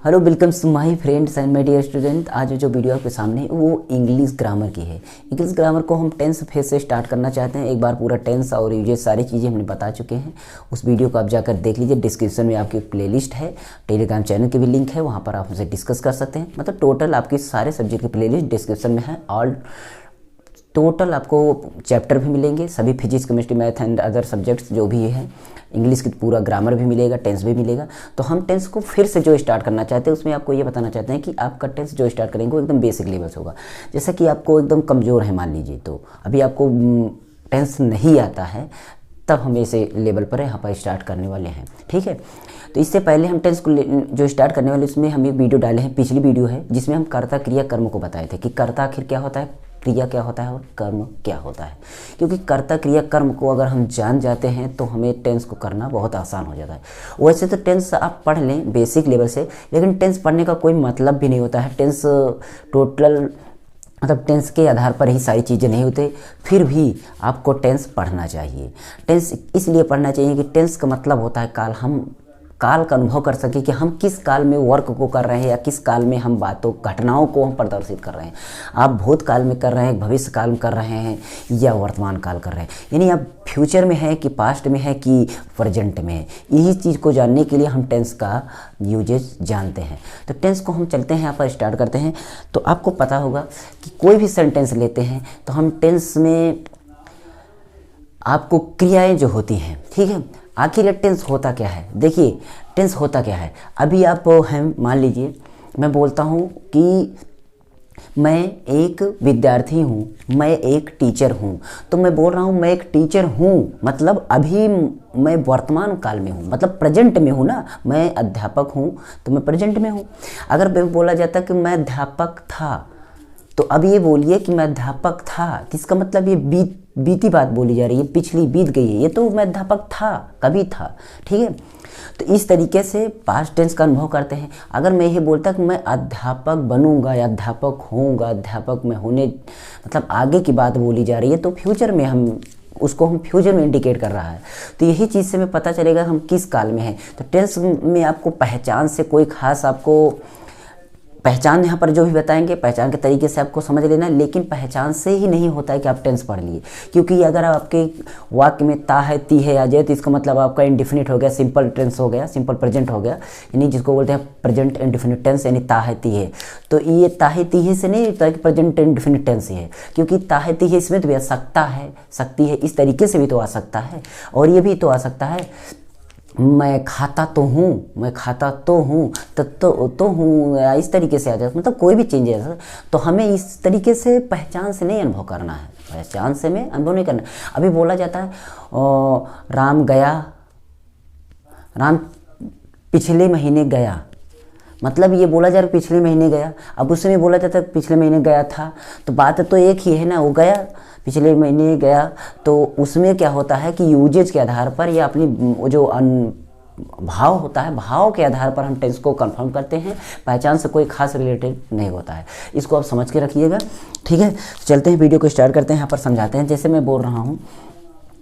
Hello welcome to my friends and my dear student. आज जो video आपके सामने है वो इंग्लिश ग्रामर की है। इंग्लिश ग्रामर को हम टेंस फेज से स्टार्ट करना चाहते हैं। एक बार पूरा टेंस और यूजेस सारी चीज़ें हमने बता चुके हैं। उस वीडियो को आप जाकर देख लीजिए। डिस्क्रिप्शन में आपकी प्लेलिस्ट है, टेलीग्राम चैनल की भी लिंक है, वहाँ पर आप हमसे डिस्कस कर सकते हैं। मतलब टोटल आपकी सारे सब्जेक्ट की प्लेलिस्ट डिस्क्रिप्शन में है। ऑल टोटल आपको चैप्टर भी मिलेंगे, सभी physics chemistry math and other subjects जो भी है। इंग्लिश की पूरा ग्रामर भी मिलेगा, टेंस भी मिलेगा। तो हम टेंस को फिर से जो स्टार्ट करना चाहते हैं उसमें आपको ये बताना चाहते हैं कि आपका टेंस जो स्टार्ट करेंगे वो एकदम बेसिक लेवल से होगा। जैसा कि आपको एकदम कमज़ोर है मान लीजिए, तो अभी आपको टेंस नहीं आता है, तब हम ऐसे लेवल पर यहाँ पर स्टार्ट करने वाले हैं। ठीक है, तो इससे पहले हम टेंस को जो स्टार्ट करने वाले उसमें हम एक वीडियो डाले हैं, पिछली वीडियो है जिसमें हम कर्ता क्रिया कर्म को बताए थे कि कर्ता आखिर क्या होता है, क्रिया क्या होता है और कर्म क्या होता है। क्योंकि कर्ता क्रिया कर्म को अगर हम जान जाते हैं तो हमें टेंस को करना बहुत आसान हो जाता है। वैसे तो टेंस आप पढ़ लें बेसिक लेवल से, लेकिन टेंस पढ़ने का कोई मतलब भी नहीं होता है। टेंस टोटल मतलब टेंस के आधार पर ही सारी चीज़ें नहीं होते, फिर भी आपको टेंस पढ़ना चाहिए। टेंस इसलिए पढ़ना चाहिए कि टेंस का मतलब होता है काल। हम काल का अनुभव कर सके कि हम किस काल में वर्क को कर रहे हैं या किस काल में हम बातों घटनाओं को हम प्रदर्शित कर रहे हैं। आप भूत काल में कर रहे हैं, भविष्य काल में कर रहे हैं या वर्तमान काल कर रहे हैं, यानी आप फ्यूचर में है कि पास्ट में है कि प्रेजेंट में है। यही चीज़ को जानने के लिए हम टेंस का यूजेज जानते हैं। तो टेंस को हम चलते हैं यहाँ पर स्टार्ट करते हैं। तो आपको पता होगा कि कोई भी सेंटेंस लेते हैं तो हम टेंस में आपको क्रियाएँ जो होती हैं, ठीक है, आखिर टेंस होता क्या है। देखिए टेंस होता क्या है। अभी आप हैं, मान लीजिए मैं बोलता हूँ कि मैं एक विद्यार्थी हूँ, मैं एक टीचर हूँ। तो मैं बोल रहा हूँ मैं एक टीचर हूँ, मतलब अभी मैं वर्तमान काल में हूँ, मतलब प्रेजेंट में हूँ ना। मैं अध्यापक हूँ तो मैं प्रेजेंट में हूँ। अगर बोला जाता कि मैं अध्यापक था, तो अब ये बोलिए कि मैं अध्यापक था, तो इसका मतलब ये बीती बात बोली जा रही है, पिछली बीत गई है। ये तो मैं अध्यापक था, कभी था। ठीक है, तो इस तरीके से पास्ट टेंस का अनुभव करते हैं। अगर मैं ये बोलता कि मैं अध्यापक बनूंगा या अध्यापक होऊंगा, अध्यापक में होने मतलब आगे की बात बोली जा रही है, तो फ्यूचर में हम फ्यूचर में इंडिकेट कर रहा है। तो यही चीज़ से हमें पता चलेगा हम किस काल में हैं। तो टेंस में आपको पहचान से कोई खास आपको पहचान यहाँ पर जो भी बताएंगे पहचान के तरीके से आपको समझ लेना है, लेकिन पहचान से ही नहीं होता है कि आप टेंस पढ़ लिए। क्योंकि अगर आपके वाक्य में ता है ती है आ जाए तो इसका मतलब आपका इंडिफिनिट हो गया, सिंपल टेंस हो गया, सिंपल प्रेजेंट हो गया, यानी जिसको बोलते हैं प्रेजेंट इंडिफिनिट टेंस, यानी ता है ती है। तो ये ता है ती है से नहीं होता कि प्रेजेंट इंडिफिनिट टेंस ही है, क्योंकि ता है ती है इसमें तो भी आ सकता है, सकती है, इस तरीके से भी तो आ सकता है। और ये भी तो आ सकता है मैं खाता तो हूँ, मैं खाता तो हूँ, तो हूँ, इस तरीके से आ जाए, मतलब कोई भी चेंज है। तो हमें इस तरीके से पहचान से नहीं अनुभव करना है, पहचान से में अनुभव नहीं करना। अभी बोला जाता है राम गया, राम पिछले महीने गया, मतलब ये बोला जा रहा है पिछले महीने गया। अब उसमें बोला जाता है पिछले महीने गया था, तो बात तो एक ही है ना, वो गया पिछले महीने गया। तो उसमें क्या होता है कि यूजेज के आधार पर या अपनी जो भाव होता है, भाव के आधार पर हम टेंस को कंफर्म करते हैं। पहचान से कोई खास रिलेटेड नहीं होता है, इसको आप समझ के रखिएगा। ठीक है, चलते हैं वीडियो को स्टार्ट करते हैं। यहाँ पर समझाते हैं। जैसे मैं बोल रहा हूँ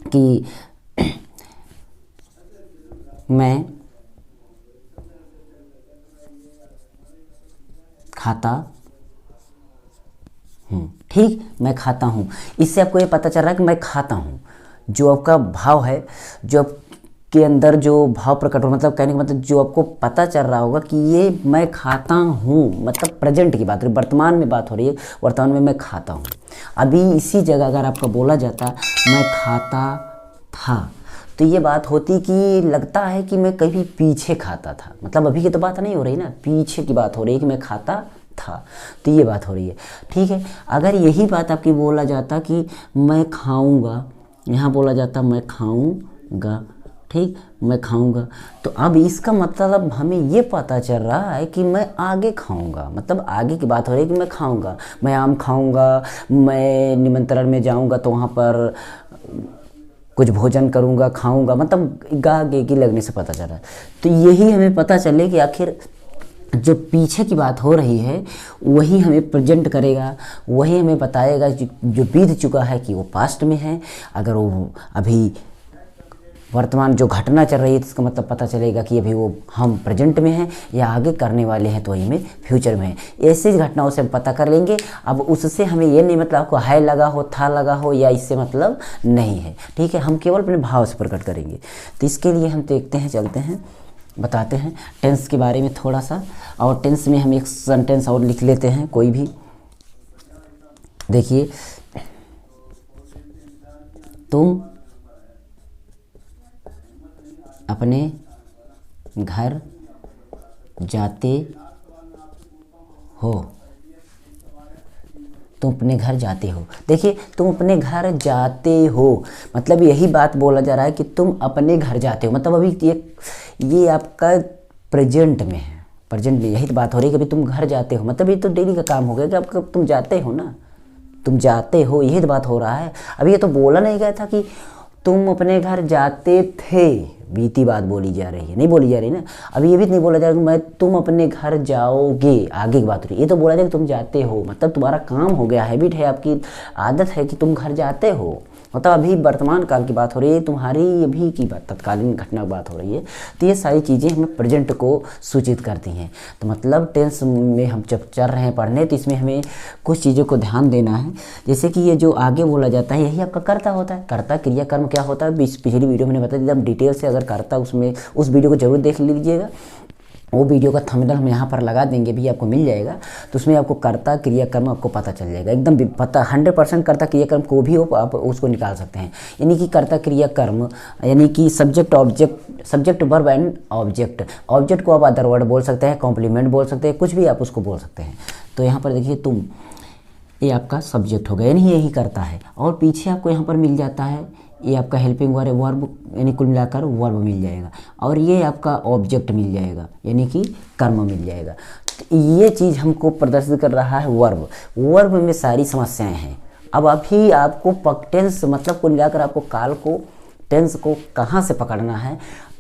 कि मैं खाता हूँ, ठीक, मैं खाता हूँ। इससे आपको ये पता चल रहा है कि मैं खाता हूँ। जो आपका भाव है, जो आपके अंदर जो भाव प्रकट हो, मतलब कहने का मतलब जो आपको पता चल रहा होगा कि ये मैं खाता हूँ, मतलब प्रेजेंट की बात हो रही, वर्तमान में बात हो रही है, वर्तमान में मैं खाता हूँ। अभी इसी जगह अगर आपका बोला जाता मैं खाता था, तो ये बात होती कि लगता है कि मैं कभी पीछे खाता था, मतलब अभी की तो बात नहीं हो रही ना, पीछे की बात हो रही है कि मैं खाता था, तो ये बात हो रही है। ठीक है, अगर यही बात आपकी बोला जाता कि मैं खाऊंगा, यहाँ बोला जाता मैं खाऊंगा, ठीक, मैं खाऊंगा, तो अब इसका मतलब हमें ये पता चल रहा है कि मैं आगे खाऊंगा, मतलब आगे की बात हो रही है कि मैं खाऊंगा, मैं आम खाऊंगा, मैं निमंत्रण में जाऊंगा तो वहाँ पर कुछ भोजन करूंगा, खाऊंगा, मतलब आगे की लगने से पता चल रहा है। तो यही हमें पता चले कि आखिर जो पीछे की बात हो रही है वही हमें प्रेजेंट करेगा, वही हमें बताएगा जो बीत चुका है कि वो पास्ट में है। अगर वो अभी वर्तमान जो घटना चल रही है, तो इसका मतलब पता चलेगा कि अभी वो हम प्रेजेंट में हैं या आगे करने वाले हैं, तो वही में फ्यूचर में है। ऐसी घटनाओं से हम पता कर लेंगे। अब उससे हमें ये नहीं मतलब आपको है लगा हो, था लगा हो, या इससे मतलब नहीं है, ठीक है। हम केवल अपने भाव से प्रकट करेंगे। तो इसके लिए हम देखते हैं, चलते हैं, बताते हैं टेंस के बारे में थोड़ा सा। और टेंस में हम एक सेंटेंस और लिख लेते हैं कोई भी। देखिए, तुम अपने घर जाते हो। तुम अपने घर जाते हो। देखिए, तुम अपने घर जाते हो मतलब यही बात बोला जा रहा है कि तुम अपने घर जाते हो। मतलब अभी ये आपका प्रेजेंट में है, प्रेजेंट में यही तो बात हो रही है कि अभी तुम घर जाते हो। मतलब ये तो डेली का काम हो गया कि आपका तुम जाते हो ना, तुम जाते हो, यही तो बात हो रहा है। अभी ये तो बोला नहीं गया था कि तुम अपने घर जाते थे, बीती बात बोली जा रही है, नहीं बोली जा रही ना। अभी ये भी नहीं बोला जा रहा कि मैं तुम अपने घर जाओगे, आगे की बात हो रही है। ये तो बोला जाए कि तुम जाते हो, मतलब तुम्हारा काम हो गया, हैबिट है, आपकी आदत है कि तुम घर जाते हो। मतलब अभी वर्तमान काल की बात हो रही है, तुम्हारी अभी की बात, तत्कालीन घटना की बात हो रही है। तो ये सारी चीज़ें हमें प्रेजेंट को सूचित करती हैं। तो मतलब टेंस में हम जब चल रहे हैं पढ़ने, तो इसमें हमें कुछ चीज़ों को ध्यान देना है। जैसे कि ये जो आगे बोला जाता है, यही आपका कर्ता होता है। कर्ता क्रिया कर्म क्या होता है, पिछली वीडियो में मैंने बताया, एकदम डिटेल से। अगर कर्ता उसमें उस वीडियो को जरूर देख लीजिएगा। वो वीडियो का थंबनेल हम यहाँ पर लगा देंगे भी, आपको मिल जाएगा। तो उसमें आपको कर्ता क्रियाकर्म आपको पता चल जाएगा, एकदम पता 100% कर्ता क्रियाकर्म को भी हो आप उसको निकाल सकते हैं। यानी कि कर्ता क्रियाकर्म यानी कि subject object, subject verb and object. Object को आप अदर वर्ड बोल सकते हैं, कॉम्प्लीमेंट बोल सकते हैं, कुछ भी आप उसको बोल सकते हैं। तो यहाँ पर देखिए, तुम, ये आपका सब्जेक्ट हो गया, यानी यही करता है। और पीछे आपको यहाँ पर मिल जाता है, ये आपका हेल्पिंग वर्ब यानी कुल मिलाकर वर्ब मिल जाएगा। और ये आपका ऑब्जेक्ट मिल जाएगा, यानी कि कर्म मिल जाएगा। तो ये चीज़ हमको प्रदर्शित कर रहा है वर्ब। वर्ब में सारी समस्याएं हैं। अब अभी आपको टेंस मतलब कुल मिलाकर आपको काल को, टेंस को कहाँ से पकड़ना है,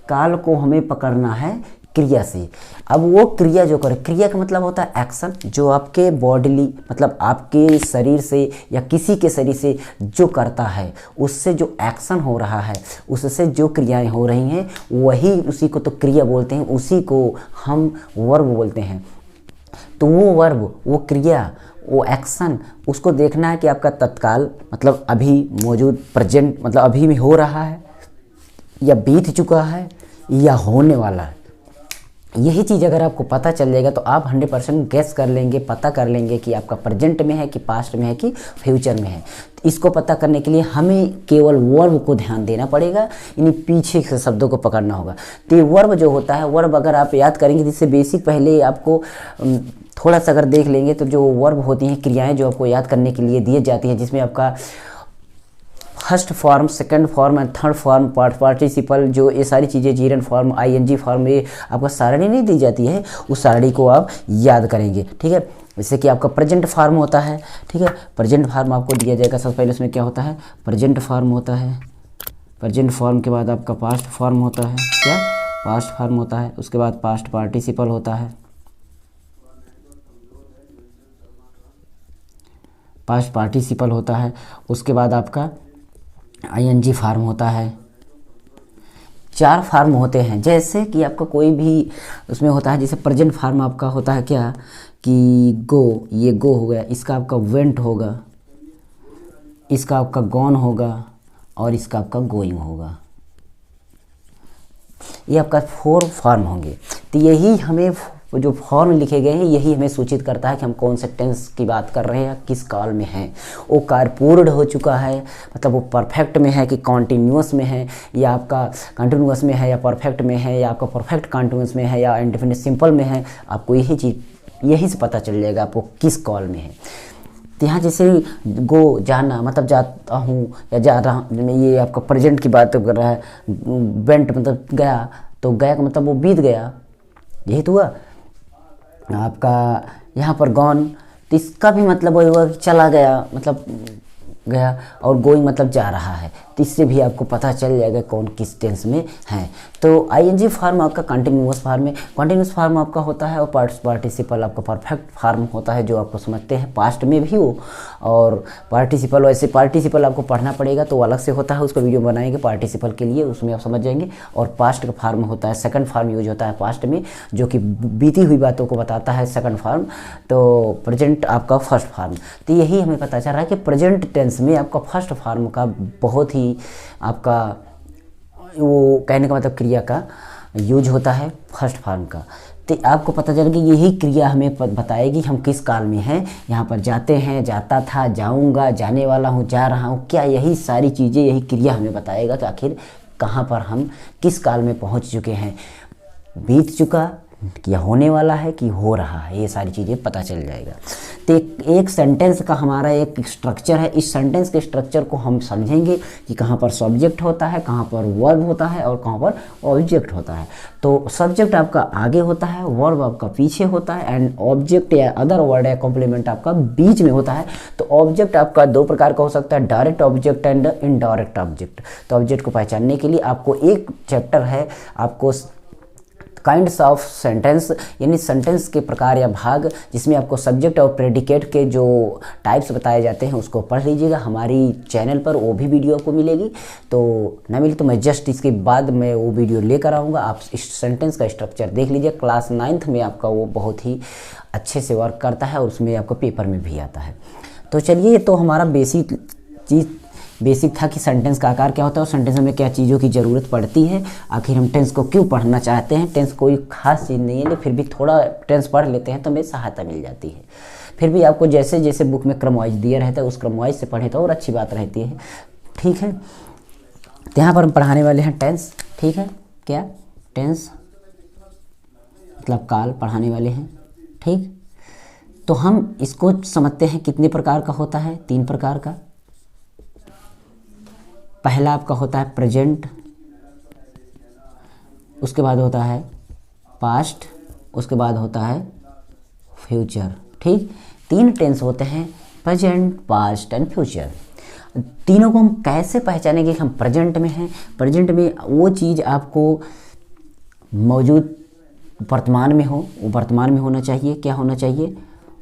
काल को हमें पकड़ना है क्रिया से। अब वो क्रिया जो करे, क्रिया का मतलब होता है एक्शन, जो आपके बॉडीली मतलब आपके शरीर से या किसी के शरीर से जो करता है, उससे जो एक्शन हो रहा है, उससे जो क्रियाएं हो रही हैं, वही उसी को तो क्रिया बोलते हैं, उसी को हम वर्ब बोलते हैं। तो वो वर्ब, वो क्रिया, वो एक्शन, उसको देखना है कि आपका तत्काल मतलब अभी मौजूद, प्रेजेंट मतलब अभी में हो रहा है या बीत चुका है या होने वाला है। यही चीज़ अगर आपको पता चल जाएगा तो आप 100% गैस कर लेंगे, पता कर लेंगे कि आपका प्रेजेंट में है कि पास्ट में है कि फ्यूचर में है। इसको पता करने के लिए हमें केवल वर्ब को ध्यान देना पड़ेगा, यानी पीछे के शब्दों को पकड़ना होगा। तो ये वर्ब जो होता है, वर्ब अगर आप याद करेंगे, जिससे बेसिक पहले आपको थोड़ा सा अगर देख लेंगे, तो जो वर्ब होती हैं, क्रियाएँ जो आपको याद करने के लिए दी जाती हैं, जिसमें आपका first form, second form and third form, participle, जो ये सारी चीज़ें, जीरन फॉर्म, आईएनजी फॉर्म, ये आपको सारणी नहीं दी जाती है, उस सारणी को आप याद करेंगे, ठीक है। जैसे कि आपका प्रेजेंट फॉर्म होता है, ठीक है, प्रेजेंट फॉर्म आपको दिया जाएगा। सबसे पहले उसमें क्या होता है, प्रेजेंट फॉर्म होता है। प्रेजेंट फॉर्म के बाद आपका पास्ट फॉर्म होता है, क्या, पास्ट फॉर्म होता है। उसके बाद पास्ट पार्टिसिपल होता है, पास्ट पार्टिसिपल होता है। उसके बाद आपका आईएनजी फार्म होता है। 4 फार्म होते हैं। जैसे कि आपका कोई भी उसमें होता है, जैसे प्रेजेंट फार्म आपका होता है क्या, कि गो, ये गो हो गया, इसका आपका वेंट होगा, इसका आपका गॉन होगा, और इसका आपका गोइंग होगा। ये आपका 4 फॉर्म होंगे। तो यही हमें जो फॉर्म लिखे गए हैं, यही हमें सूचित करता है कि हम कौन से टेंस की बात कर रहे हैं, किस काल में हैं। वो कार्य पूर्ण हो चुका है, मतलब वो परफेक्ट में है कि कॉन्टिन्यूअस में है, या आपका कंटिन्यूअस में है, या परफेक्ट में है, या आपका परफेक्ट कंटिन्यूअस में है, या इंडेफिनिट सिंपल में है। आपको यही चीज़, यही से पता चल जाएगा आपको किस कॉल में है। तो यहाँ जैसे गो, जाना, मतलब जाता हूँ या जा रहा हूँ, ये आपका प्रेजेंट की बात कर रहा है। वेंट मतलब गया, तो गया का मतलब वो बीत गया, यही तो हुआ। आपका यहाँ पर गॉन, तो इसका भी मतलब वही हुआ कि चला गया, मतलब गया। और गोइंग मतलब जा रहा है। तो तो इससे भी आपको पता चल जाएगा कौन किस टेंस में है। तो आईएनजी फॉर्म आपका कंटिन्यूअस फॉर्म है, कंटिन्यूअस फॉर्म आपका होता है, और पार्टिसिपल आपका परफेक्ट फॉर्म होता है जो आपको समझते हैं पास्ट में भी हो। और पार्टिसिपल, वैसे पार्टिसिपल आपको पढ़ना पड़ेगा तो अलग से होता है, उसका वीडियो बनाएंगे पार्टिसिपल के लिए, उसमें आप समझ जाएंगे। और पास्ट का फॉर्म होता है, सेकंड फॉर्म यूज होता है पास्ट में, जो कि बीती हुई बातों को बताता है सेकंड फॉर्म। तो प्रेजेंट आपका फर्स्ट फॉर्म। तो यही हमें पता चल रहा है कि प्रेजेंट टेंस में आपका फर्स्ट फॉर्म का बहुत ही आपका वो कहने का मतलब क्रिया का यूज होता है फर्स्ट फॉर्म का। तो आपको पता चल कि यही क्रिया हमें बताएगी हम किस काल में हैं। यहाँ पर जाते हैं, जाता था, जाऊँगा, जाने वाला हूँ, जा रहा हूँ, क्या यही सारी चीज़ें, यही क्रिया हमें बताएगा कि आखिर कहाँ पर हम किस काल में पहुँच चुके हैं, बीत चुका या होने वाला है कि हो रहा है, ये सारी चीज़ें पता चल जाएगा। तो एक सेंटेंस का हमारा एक स्ट्रक्चर है, इस सेंटेंस के स्ट्रक्चर को हम समझेंगे कि कहाँ पर सब्जेक्ट होता है, कहाँ पर वर्ब होता है और कहाँ पर ऑब्जेक्ट होता है। तो सब्जेक्ट आपका आगे होता है, वर्ब आपका पीछे होता है, एंड ऑब्जेक्ट या अदर वर्ड या कॉम्प्लीमेंट आपका बीच में होता है। तो ऑब्जेक्ट आपका दो प्रकार का हो सकता है, direct object and indirect object. तो ऑब्जेक्ट को पहचानने के लिए आपको एक चैप्टर है, आपको काइंड्स ऑफ सेंटेंस यानी सेंटेंस के प्रकार या भाग, जिसमें आपको सब्जेक्ट और प्रेडिकेट के जो टाइप्स बताए जाते हैं उसको पढ़ लीजिएगा। हमारी चैनल पर वो भी वीडियो आपको मिलेगी, तो ना मिली तो मैं जस्ट इसके बाद मैं वो वीडियो लेकर आऊँगा। आप इस सेंटेंस का स्ट्रक्चर देख लीजिए, क्लास 9th में आपका वो बहुत ही अच्छे से वर्क करता है और उसमें आपको पेपर में भी आता है। तो चलिए, तो हमारा बेसिक था कि सेंटेंस का आकार क्या होता है और सेंटेंस में क्या चीज़ों की ज़रूरत पड़ती है, आखिर हम टेंस को क्यों पढ़ना चाहते हैं। टेंस कोई खास चीज़ नहीं है, लेकिन फिर भी थोड़ा टेंस पढ़ लेते हैं तो हमें सहायता मिल जाती है। फिर भी आपको जैसे जैसे बुक में क्रम वाइज दिया रहता है उस क्रम वाइज से पढ़े तो और अच्छी बात रहती है। ठीक है, तो यहाँ पर हम पढ़ाने वाले हैं टेंस। ठीक है, क्या टेंस मतलब काल पढ़ाने वाले हैं। ठीक, तो हम इसको समझते हैं कितने प्रकार का होता है, 3 प्रकार का। पहला आपका होता है प्रेजेंट, उसके बाद होता है पास्ट, उसके बाद होता है फ्यूचर। ठीक, 3 टेंस होते हैं, प्रेजेंट, पास्ट एंड फ्यूचर। तीनों को हम कैसे पहचानेंगे कि हम प्रेजेंट में हैं। प्रेजेंट में वो चीज़ आपको मौजूद वर्तमान में हो, वो वर्तमान में होना चाहिए। क्या होना चाहिए?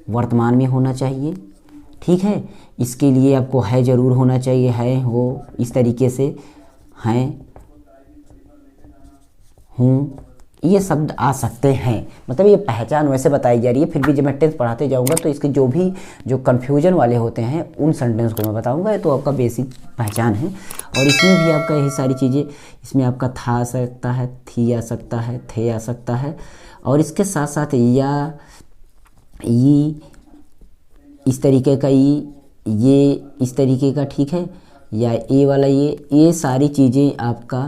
वर्तमान में होना चाहिए। ठीक है, इसके लिए आपको है ज़रूर होना चाहिए, है, हो, इस तरीके से हैं, हूँ, ये शब्द आ सकते हैं। मतलब ये पहचान वैसे बताई जा रही है। फिर भी जब मैं टेंस पढ़ाते जाऊँगा तो इसके जो कन्फ्यूजन वाले होते हैं उन सेंटेंस को मैं बताऊँगा। तो आपका बेसिक पहचान है, और इसमें भी आपका यही सारी चीज़ें, इसमें आपका था आ सकता है, थी आ सकता है, थे आ सकता है, और इसके साथ साथ या, ई, इस तरीके का ई, ये इस तरीके का, ठीक है, या ए वाला ये सारी चीज़ें आपका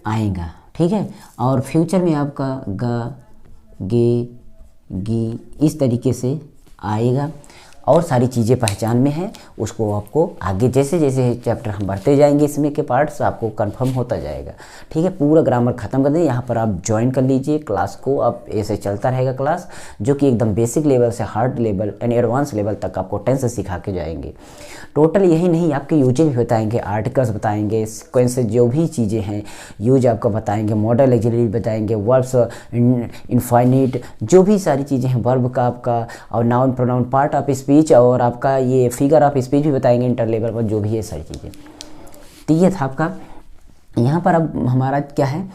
आएगा। ठीक है, और फ्यूचर में आपका ग, गे, गी इस तरीके से आएगा, और सारी चीज़ें पहचान में है। उसको आपको आगे जैसे जैसे चैप्टर हम बढ़ते जाएंगे इसमें के पार्ट्स आपको कंफर्म होता जाएगा। ठीक है, पूरा ग्रामर ख़त्म कर दें। यहाँ पर आप ज्वाइन कर लीजिए क्लास को, अब ऐसे चलता रहेगा क्लास, जो कि एकदम बेसिक लेवल से hard level and advance level तक आपको टेंस सिखा के जाएंगे। टोटल यही नहीं, आपके यूजेज भी बताएंगे, आर्टिकल्स बताएंगे, सीक्वेंस जो भी चीज़ें हैं यूज आपको बताएंगे, मॉडल एक्सिलरी बताएंगे, वर्ब्स, इनफाइनिट, जो भी सारी चीज़ें हैं, वर्ब का आपका, और noun pronoun, part of speech, और आपका ये फिगर ऑफ स्पीच भी बताएंगे इंटर लेवल पर, जो भी है सारी चीज़ें। तो ये था आपका। यहाँ पर अब हमारा क्या है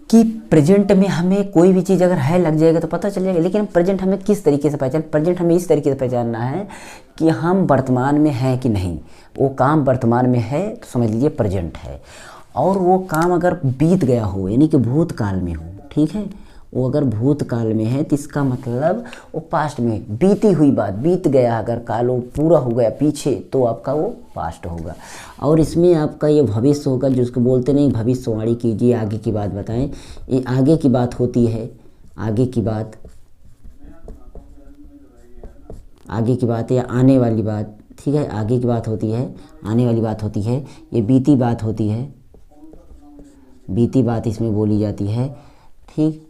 कि प्रेजेंट में हमें कोई भी चीज़ अगर है लग जाएगा तो पता चल जाएगा, लेकिन प्रेजेंट हमें किस तरीके से पहचान, प्रेजेंट हमें इस तरीके से पहचानना है कि हम वर्तमान में हैं कि नहीं। वो काम वर्तमान में है तो समझ लीजिए प्रेजेंट है, और वो काम अगर बीत गया हो यानी कि भूतकाल में हो, ठीक है, वो अगर भूतकाल में है तो इसका मतलब वो पास्ट में, बीती हुई बात, बीत गया अगर काल, वो पूरा हो गया पीछे, तो आपका वो पास्ट होगा। और इसमें आपका ये भविष्य होगा, जिसको बोलते नहीं भविष्यवाणी कीजिए, आगे की बात बताएं। ये आगे की बात होती है, आगे की बात, आगे की बात या आने वाली बात। ठीक है, आगे की बात होती है, आने वाली बात होती है, ये बीती बात होती है, बीती बात इसमें बोली जाती है। ठीक,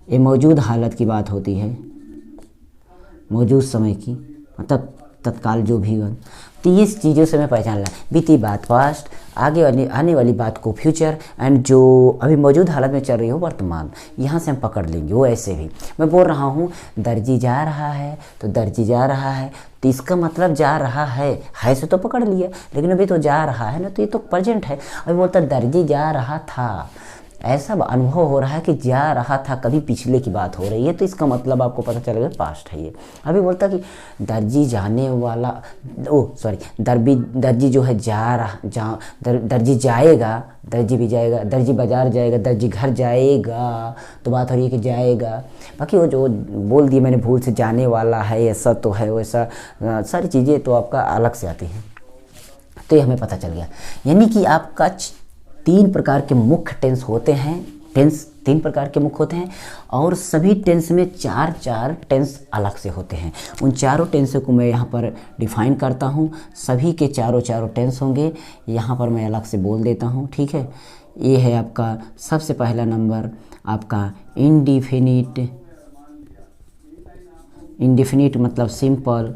ये मौजूद हालत की बात होती है, मौजूद समय की, मतलब तत्काल जो भी हो। तो ये चीज़ों से मैं पहचान ला, बीती बात पास्ट, आगे वाली आने वाली बात को फ्यूचर, एंड जो अभी मौजूद हालत में चल रही हो वर्तमान, यहाँ से हम पकड़ लेंगे। वो ऐसे भी मैं बोल रहा हूँ दर्जी जा रहा है तो दर्जी जा रहा है, तो इसका मतलब जा रहा है से तो पकड़ लिया, लेकिन अभी तो जा रहा है ना, तो ये तो प्रेजेंट है। अभी बोलता दर्जी जा रहा था, ऐसा अनुभव हो रहा है कि जा रहा था, कभी पिछले की बात हो रही है, तो इसका मतलब आपको पता चलेगा पास्ट है ये। अभी बोलता कि दर्जी जाने वाला, दर्जी जो है जा रहा, दर्जी जाएगा, दर्जी भी जाएगा, दर्जी बाजार जाएगा, दर्जी घर जाएगा, तो बात हो रही है कि जाएगा। बाकी वो जो बोल दिए मैंने भूल से, जाने वाला है ऐसा तो है वैसा, सारी चीज़ें तो आपका अलग से आती हैं। तो ये हमें पता चल गया, यानी कि आपका 3 प्रकार के मुख्य टेंस होते हैं। टेंस 3 प्रकार के मुख्य होते हैं, और सभी टेंस में 4 टेंस अलग से होते हैं। उन चारों टेंसों को मैं यहाँ पर डिफाइन करता हूँ। सभी के चारों टेंस होंगे, यहाँ पर मैं अलग से बोल देता हूँ, ठीक है। ये है आपका सबसे पहला नंबर आपका इंडिफिनिट मतलब सिंपल,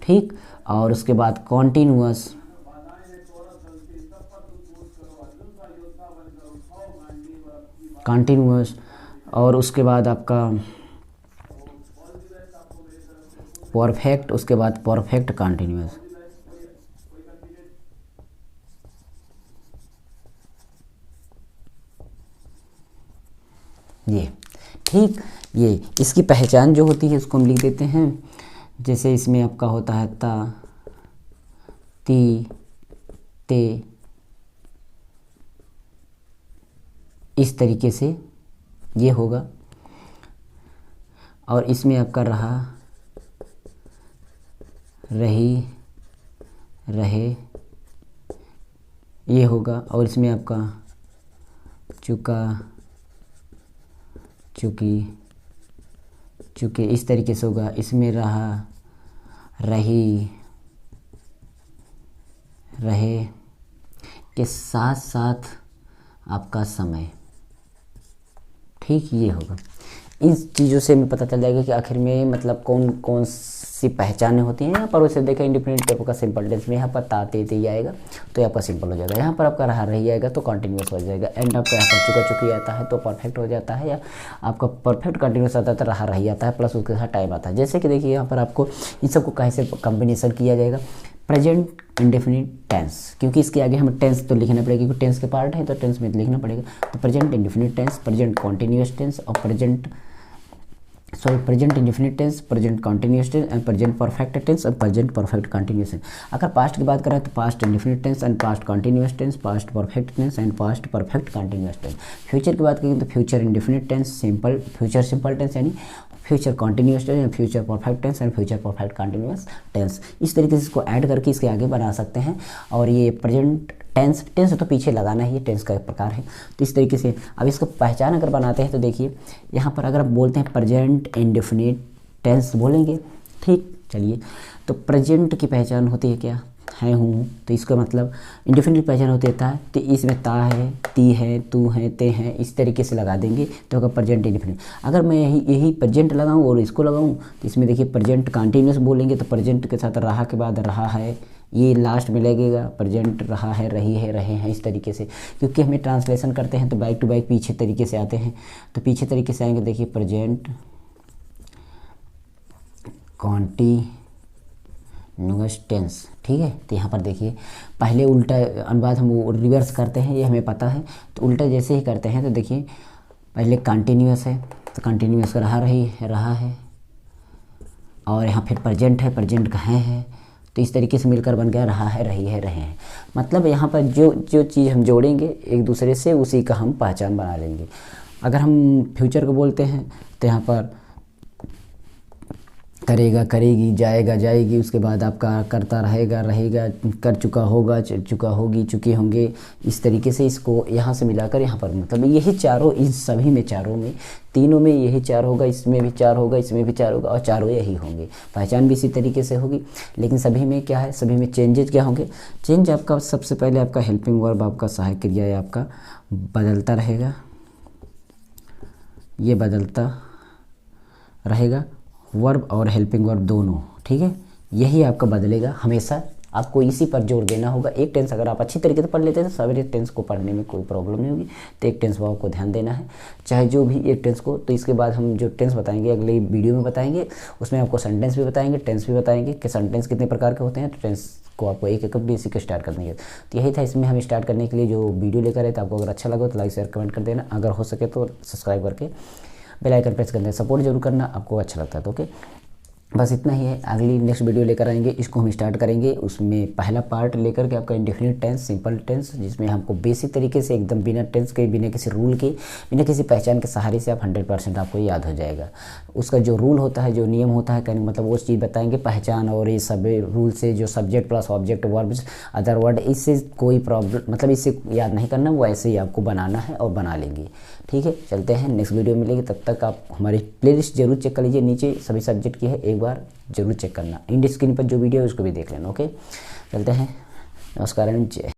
ठीक। और उसके बाद कॉन्टिन्यूअस, और उसके बाद आपका परफेक्ट, उसके बाद परफेक्ट कॉन्टिन्यूअस। ये ठीक, ये इसकी पहचान जो होती है उसको हम लिख देते हैं। जैसे इसमें आपका होता है ता, ती, ते, इस तरीके से ये होगा। और इसमें आपका रहा, रही, रहे, ये होगा। और इसमें आपका चुका, चुकी, चुके, इस तरीके से होगा। इसमें रहा, रही, रहे के साथ साथ आपका समय, ठीक, ये होगा। इन चीज़ों से हमें पता चल जाएगा कि आखिर में मतलब कौन कौन सी पहचानें होती हैं। यहाँ पर वैसे देखें इंडिपेंडेंट टाइप का सिंपल टेंस में यहाँ पर ताते ते आएगा तो आपका सिंपल हो जाएगा। यहाँ पर आपका रहा रही आएगा तो कॉन्टिन्यूस हो जाएगा। एंड आपका यहाँ पर चुका चुकी आता है तो परफेक्ट हो जाता है, या आपका परफेक्ट कंटिन्यूस आता है तो रहा रही आता है, प्लस उसके साथ टाइम आता है। जैसे कि देखिए यहाँ पर आपको इन सबको कैसे कॉम्बिनेशन किया जाएगा। प्रेजेंट इंडेफिनिट टेंस, क्योंकि इसके आगे हमें टेंस तो लिखना पड़ेगा क्योंकि टेंस के पार्ट है तो टेंस में लिखना पड़ेगा। तो present indefinite tense, present continuous tense और present indefinite tense, present continuous tense and present perfect tense और प्रेजेंट परफेक्ट कॉन्टिन्यूस टेंस। अगर पास्ट की बात करें तो past indefinite tense and past continuous tense, past perfect tense and past perfect continuous tense. Future की बात करें तो future indefinite tense, simple future simple tense यानी future continuous tense, future perfect tense and future perfect continuous tense. इस तरीके से इसको add करके इसके आगे बना सकते हैं। और ये प्रेजेंट टेंस तो पीछे लगाना ही, ये टेंस का एक प्रकार है। तो इस तरीके से अब इसको पहचान अगर बनाते हैं तो देखिए यहाँ पर अगर आप बोलते हैं प्रेजेंट इंडेफिनिट टेंस बोलेंगे, ठीक। चलिए, तो प्रेजेंट की पहचान होती है क्या, है हूँ, तो इसका मतलब इंडेफिनिट पहचान होती है ता, तो इसमें ता है, ती है, तू है, ते हैं, इस तरीके से लगा देंगे तो अगर प्रेजेंट इंडेफिनिट। अगर मैं यही प्रेजेंट लगाऊँ और इसको लगाऊँ तो इसमें देखिए प्रेजेंट कंटिन्यूस बोलेंगे तो प्रेजेंट के साथ रहा के बाद रहा है, ये लास्ट में लगेगा। प्रेजेंट रहा है, रही है, रहे हैं, इस तरीके से। क्योंकि हमें ट्रांसलेशन करते हैं तो बैक टू बैक पीछे तरीके से आते हैं, तो पीछे तरीके से आएंगे। देखिए प्रेजेंट कॉन्टिन्यूअस टेंस, ठीक है। तो यहाँ पर देखिए पहले उल्टा अनुवाद हम वो रिवर्स करते हैं, ये हमें पता है। तो उल्टा जैसे ही करते हैं तो देखिए पहले कंटिन्यूअस है तो कंटिन्यूअस का रहा है, और यहाँ फिर प्रेजेंट है, प्रेजेंट का है, तो इस तरीके से मिलकर बन गया रहा है, रही है, रहे हैं। मतलब यहाँ पर जो चीज़ हम जोड़ेंगे एक दूसरे से उसी का हम पहचान बना लेंगे। अगर हम फ्यूचर को बोलते हैं तो यहाँ पर करेगा, करेगी, जाएगा, जाएगी, उसके बाद आपका करता रहेगा, रहेगा, कर चुका होगा, चुका होगी, चुके होंगे, इस तरीके से इसको यहाँ से मिलाकर यहाँ पर मतलब यही चारों, इन सभी में चारों में तीनों में यही 4 होगा, इसमें भी 4 होगा, इसमें भी 4 होगा और चारों यही होंगे। पहचान भी इसी तरीके से होगी। लेकिन सभी में क्या है, सभी में चेंजेज क्या होंगे। चेंज आपका सबसे पहले आपका हेल्पिंग वर्ब, आपका सहायक क्रिया है, आपका बदलता रहेगा, ये बदलता रहेगा, वर्ब और हेल्पिंग वर्ब दोनों, ठीक है, यही आपका बदलेगा हमेशा। आपको इसी पर जोर देना होगा। एक टेंस अगर आप अच्छी तरीके से पढ़ लेते हैं तो सारे टेंस को पढ़ने में कोई प्रॉब्लम नहीं होगी। तो एक टेंस को ध्यान देना है, चाहे जो भी एक टेंस को। तो इसके बाद हम जो टेंस बताएंगे अगले वीडियो में बताएंगे, उसमें आपको सेंटेंस भी बताएंगे, टेंस भी बताएंगे कि सेंटेंस कितने प्रकार के होते हैं। तो टेंस को आपको एक एक बेसिक स्टार्ट करने के। तो यही था इसमें हम स्टार्ट करने के लिए जो वीडियो लेकर आए थे। आपको अगर अच्छा लगा तो लाइक शेयर कमेंट कर देना, अगर हो सके तो सब्सक्राइब करके बेल आइकन प्रेस कर देना। सपोर्ट जरूर करना, आपको अच्छा लगता है तो ओके। बस इतना ही है। अगली नेक्स्ट वीडियो लेकर आएंगे, इसको हम स्टार्ट करेंगे। उसमें पहला पार्ट लेकर के आपका इंडेफिनिट टेंस, सिंपल टेंस, जिसमें हमको बेसिक तरीके से एकदम बिना टेंस के, बिना किसी रूल के, बिना किसी पहचान के सहारे से आप 100% आपको याद हो जाएगा। उसका जो रूल होता है, जो नियम होता है, कहने मतलब वो चीज़ बताएंगे। पहचान और ये सब रूल से जो subject plus object verbs other word, इससे कोई प्रॉब्लम मतलब इससे याद नहीं करना, वो ऐसे ही आपको बनाना है और बना लेंगे। ठीक है, चलते हैं, नेक्स्ट वीडियो मिलेगी। तब तक आप हमारी प्लेलिस्ट जरूर चेक कर लीजिए, नीचे सभी सब्जेक्ट की है, एक बार जरूर चेक करना। इंड स्क्रीन पर जो वीडियो है उसको भी देख लेना। ओके, चलते हैं, नमस्कार एंड जय।